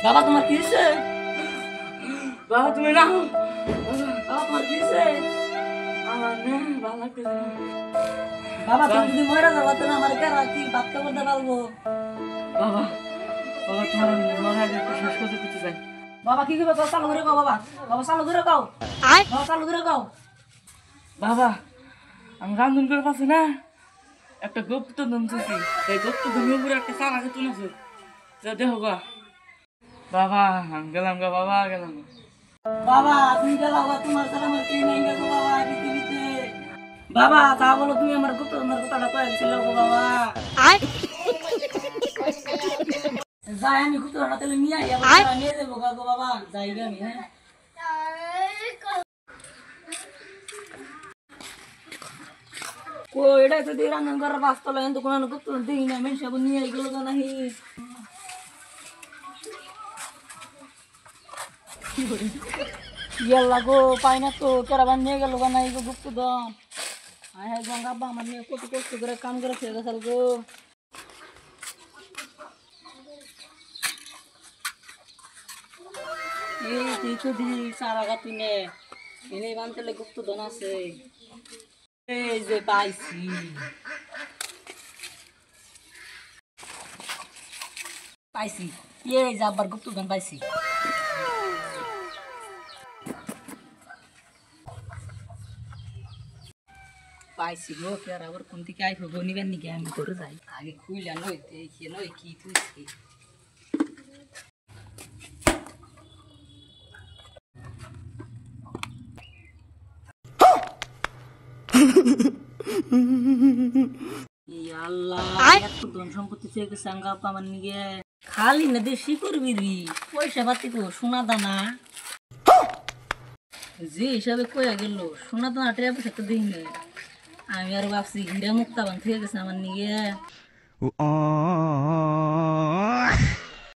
বাবা তোমার কি হয়েছে? বাবা তুমি না বাবা তোমার কি হয়েছে? আমার না ভালো লাগতেছে না। বাবা তুমি যদি মরে যাও তাহলে আমার কে রাখি ভাত খাবার দিয়ে পারবো। বাবা বাবা তোমার মনে হয় একটা শেষ কথা করতে চাই। বাবা কি করবে চালু করে কও বাবা। বাবা চালু করে কও। বাবা চালু করে কও। বাবা আমি রান্ধন করে পাচ্ছি না একটা গুপ্ত ধনছি এই গুপ্ত ধনের উপরে একটা চাল আগে তুলেছে যা দেখো গা বাবা আমি গেলাম গা বাবা গেলাম গা। বাবা তুমি গেলা বাবা তোমার সাথে আমার কি নাই গো বাবা পৃথিবীতে। বাবা তা বলো তুমি আমার গুপ্ত তোমার কথাটা কয়েছিল গো বাবা। যাই আমি গুপ্ত হাতে নিয়ে আই আবার নিয়ে দেবো গো বাবা যাই গে আমি হ্যাঁ। এটা যদি রান্না করার বাস্তব লাগে তো কোনো গুপ্ত দিই না মেন সব নিয়ে এগুলো তো নাহি ইয়াল্লা গো পাই না তো কেরাবান নিয়ে গেল না এই গুপ্ত দন আয় হ্যাঁ গঙ্গা বা আমার নিয়ে কত কষ্ট করে কাম করে ফেলে গেছাল গো এই তুই তো দি সারা গা তুই নে এনে বানতেলে গুপ্ত দন আছে এই যে পাইছি পাইছি এই যে আবার গুপ্ত দন পাইছি পাইছি গো আর আবার কোন দিকে আইবো গো নিবেন নাকি আমি করে যাই আগে খুইলা নই দেখি নই কি তুইছি আল্লাহ এত ধন সম্পত্তি থেকে সাঙ্গা পামান নিগে খালি না দেশি করবি রি পয়সা পাতি কো সোনা দানা যে হিসাবে কয়া গেল সোনা দানা টেয়া পয়সা তো দিই না আমি আর ভাবছি হীরা মুক্তা বান থেকে গেছে আমার নিগে